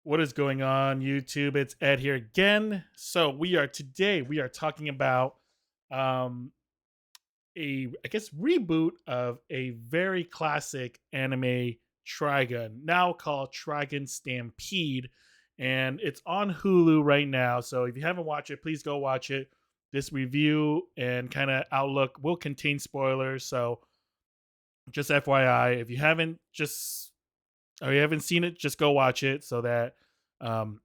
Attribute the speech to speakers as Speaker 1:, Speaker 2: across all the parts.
Speaker 1: What is going on, YouTube? It's Ed here again. So we are talking about um reboot of a very classic anime Trigun, now called Trigun Stampede, and it's on Hulu right now. So if you haven't watched it, please go watch it. This review and kind of outlook will contain spoilers, so just FYI, if you haven't just or you haven't seen it, just go watch it so that um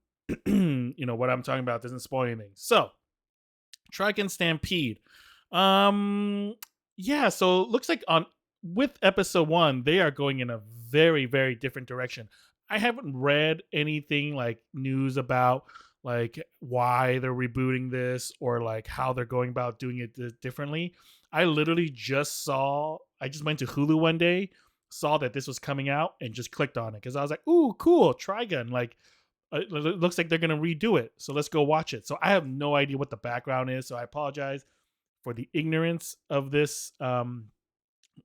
Speaker 1: what I'm talking about doesn't spoil anything. So, Trigun Stampede. Um yeah, so it looks like on with episode 1, they are going in a very, very different direction. I haven't read anything like news about like why they're rebooting this or like how they're going about doing it differently. I just went to Hulu one day, saw that this was coming out and just clicked on it cuz I was like, "Ooh, cool, Trigun." Like it looks like they're going to redo it. So let's go watch it. So I have no idea what the background is. So I apologize for the ignorance of this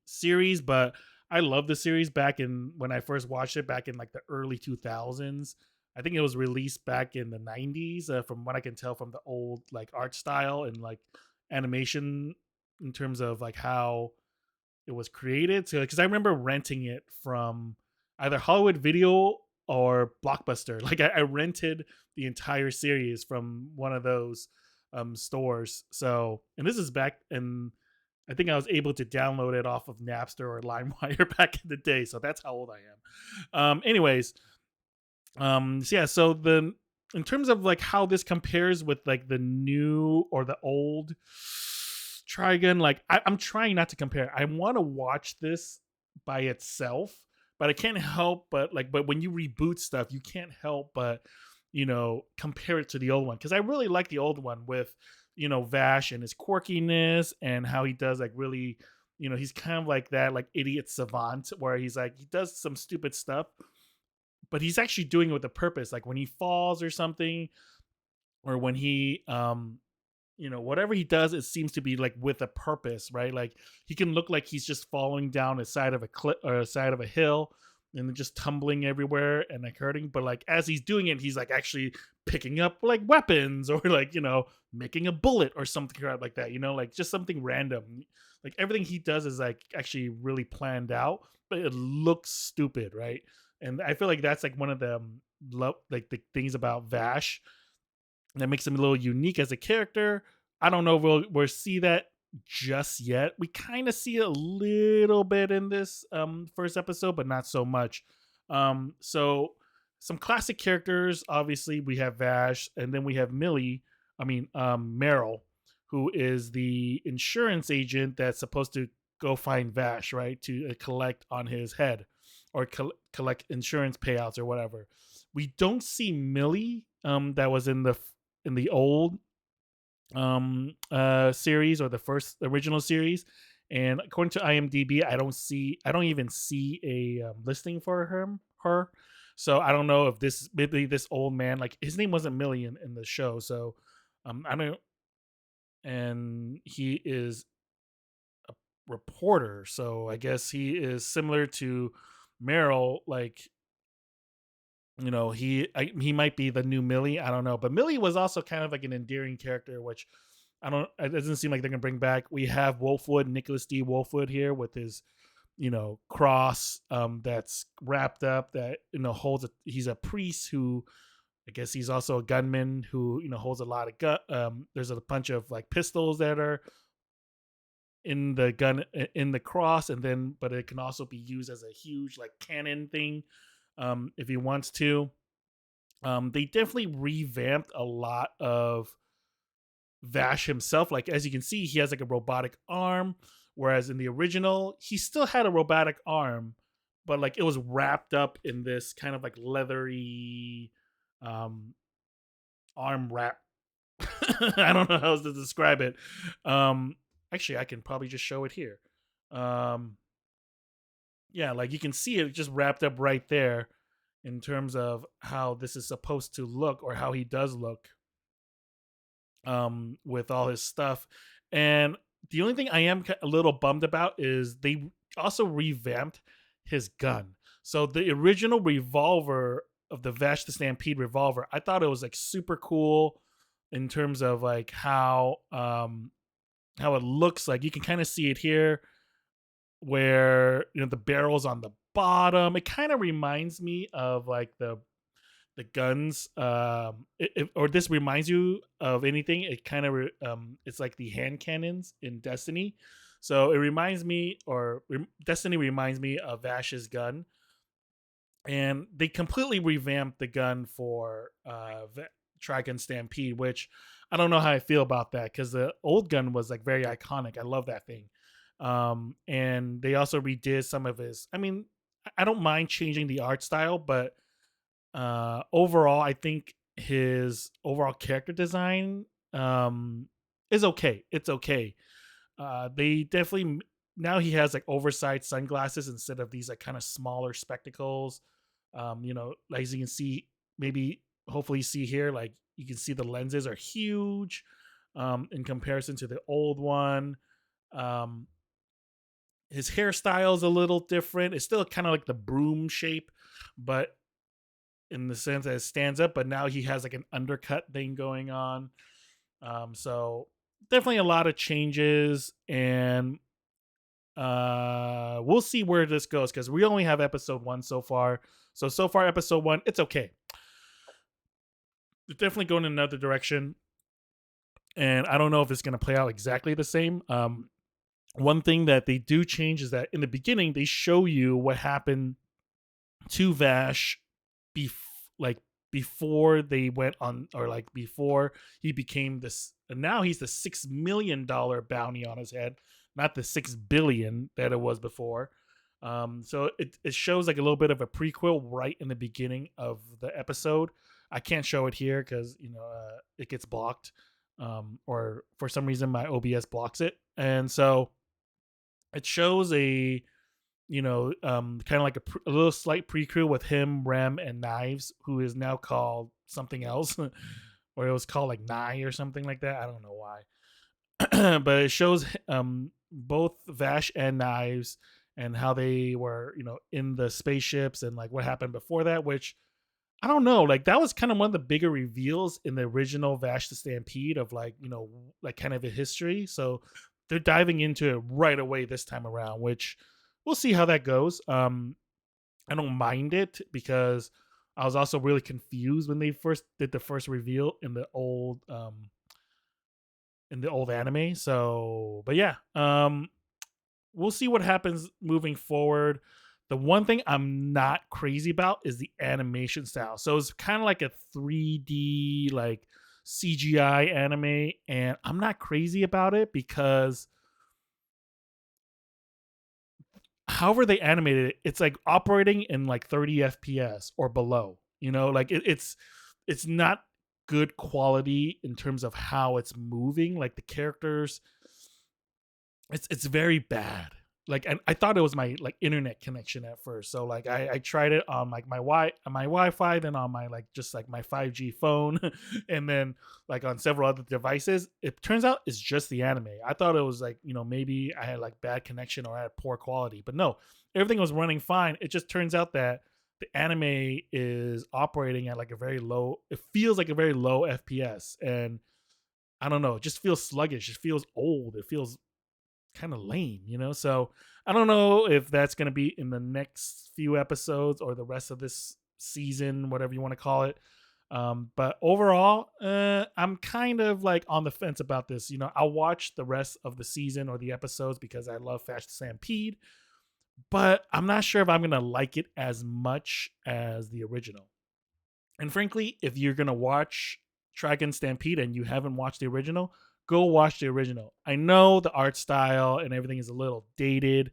Speaker 1: series, but I love the series back in when I first watched it back in like the early 2000s. I think it was released back in the 90s, from what I can tell from the old like art style and like animation in terms of like how it was created. So because I remember renting it from either Hollywood Video or Blockbuster. Like I rented the entire series from one of those stores. So, and this is back in, I think I was able to download it off of Napster or LimeWire back in the day. So that's how old I am. Anyways, so the in terms of like how this compares with like the new or the old Trigun, like I'm trying not to compare. I want to watch this by itself, but I can't help but when you reboot stuff, you can't help but compare it to the old one because I really like the old one with Vash and his quirkiness and how he does like really he's kind of like that like idiot savant where he's like he does some stupid stuff, but he's actually doing it with a purpose. Like when he falls or something, or when he whatever he does, it seems to be like with a purpose, right? Like he can look like he's just falling down a side of a cliff or a side of a hill and then just tumbling everywhere and like hurting, but like as he's doing it, he's like actually picking up like weapons or like making a bullet or something like that, like just something random. Like everything he does is like actually really planned out, but it looks stupid, right? And I feel like that's like one of the like the things about Vash that makes him a little unique as a character. I don't know if we'll see that just yet. We kind of see a little bit in this first episode, but not so much. So some classic characters. Obviously, we have Vash, and then we have Meryl, who is the insurance agent that's supposed to go find Vash, right, to collect on his head or collect insurance payouts or whatever. We don't see Millie, that was in the old series or the first original series, and according to IMDb, I don't even see a listing for her. So I don't know if maybe this old man, like his name wasn't Millie in the show, so I don't. And he is a reporter, so I guess he is similar to Meryl, like he might be the new Millie. I don't know, but Millie was also kind of like an endearing character, which I don't. It doesn't seem like they're gonna bring back. We have Wolfwood, Nicholas D. Wolfwood here with his cross that's wrapped up that holds he's a priest who I guess he's also a gunman who holds a lot of gun. There's a bunch of like pistols that are in the gun in the cross, and then but it can also be used as a huge like cannon thing, if he wants to. They definitely revamped a lot of Vash himself. Like as you can see, he has like a robotic arm, whereas in the original, he still had a robotic arm, but like it was wrapped up in this kind of like leathery um, arm wrap. I don't know how else to describe it. Actually, I can probably just show it here. Um, yeah, like you can see it just wrapped up right there in terms of how this is supposed to look or how he does look with all his stuff. And the only thing I am a little bummed about is they also revamped his gun. So the original revolver the Vash the Stampede revolver. I thought it was like super cool in terms of like how it looks like. You can kind of see it here where the barrel's on the bottom. It kind of reminds me of like the guns or this reminds you of anything. It kind of it's like the hand cannons in Destiny. So it reminds me, or Destiny reminds me of Vash's gun, and they completely revamped the gun for Trigun Stampede, which I don't know how I feel about that because the old gun was like very iconic. I love that thing. And they also redid some of his. I mean, I don't mind changing the art style, but overall, I think his overall character design is okay. It's okay. They definitely now he has like oversized sunglasses instead of these like kind of smaller spectacles. Like as you can see, maybe hopefully you see here, like you can see the lenses are huge in comparison to the old one. Um, his hairstyle is a little different. It's still kind of like the broom shape, but in the sense that it stands up. But now he has like an undercut thing going on. So definitely a lot of changes, and we'll see where this goes because we only have episode 1 so far. So far episode 1, it's okay. It's definitely going in another direction, and I don't know if it's going to play out exactly the same. One thing that they do change is that in the beginning they show you what happened to Vash like before they went on, or like before he became this, and now he's the $6 million bounty on his head, not the 6 billion that it was before. So it shows like a little bit of a prequel right in the beginning of the episode. I can't show it here because it gets blocked, or for some reason my OBS blocks it, and so it shows a kind of like a little slight prequel with him, Rem, and Knives, who is now called something else, or it was called like Nye or something like that. I don't know why, but it shows both Vash and Knives and how they were, in the spaceships and like what happened before that. Which I don't know, like that was kind of one of the bigger reveals in the original Vash the Stampede of like like kind of a history. So they're diving into it right away this time around, which we'll see how that goes. I don't mind it because I was also really confused when they first did the first reveal in the old anime. So, but yeah, we'll see what happens moving forward. The one thing I'm not crazy about is the animation style. So it's kind of like a 3D like CGI anime, and I'm not crazy about it because however they animated it, it's like operating in like 30 FPS or below. Like it's not good quality in terms of how it's moving. Like the characters, it's very bad. Like, and I thought it was my like internet connection at first. So like I tried it on like my Wi-Fi, then on my like just like my 5G phone, and then like on several other devices. It turns out it's just the anime. I thought it was like maybe I had like bad connection or I had poor quality, but no, everything was running fine. It just turns out that the anime is operating at like a very low. It feels like a very low FPS, and I don't know. It just feels sluggish. It feels old. It feels kind of lame, So I don't know if that's going to be in the next few episodes or the rest of this season, whatever you want to call it. But overall, I'm kind of like on the fence about this. I'll watch the rest of the season or the episodes because I love Fast Stampede, but I'm not sure if I'm going to like it as much as the original. And frankly, if you're going to watch Trigun Stampede and you haven't watched the original, go watch the original. I know the art style and everything is a little dated,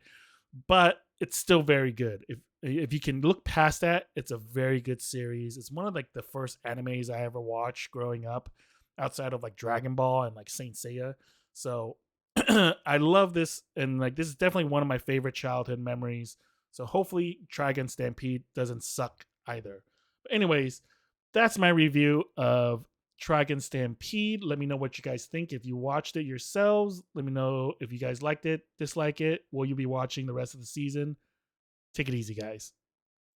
Speaker 1: but it's still very good. If you can look past that, it's a very good series. It's one of like the first animes I ever watched growing up, outside of like Dragon Ball and like Saint Seiya. So I love this, and like this is definitely one of my favorite childhood memories. So hopefully Trigun Stampede doesn't suck either. But anyways, that's my review of Trigun Stampede. Let me know what you guys think. If you watched it yourselves, let me know if you guys liked it, dislike it. Will you be watching the rest of the season? Take it easy, guys.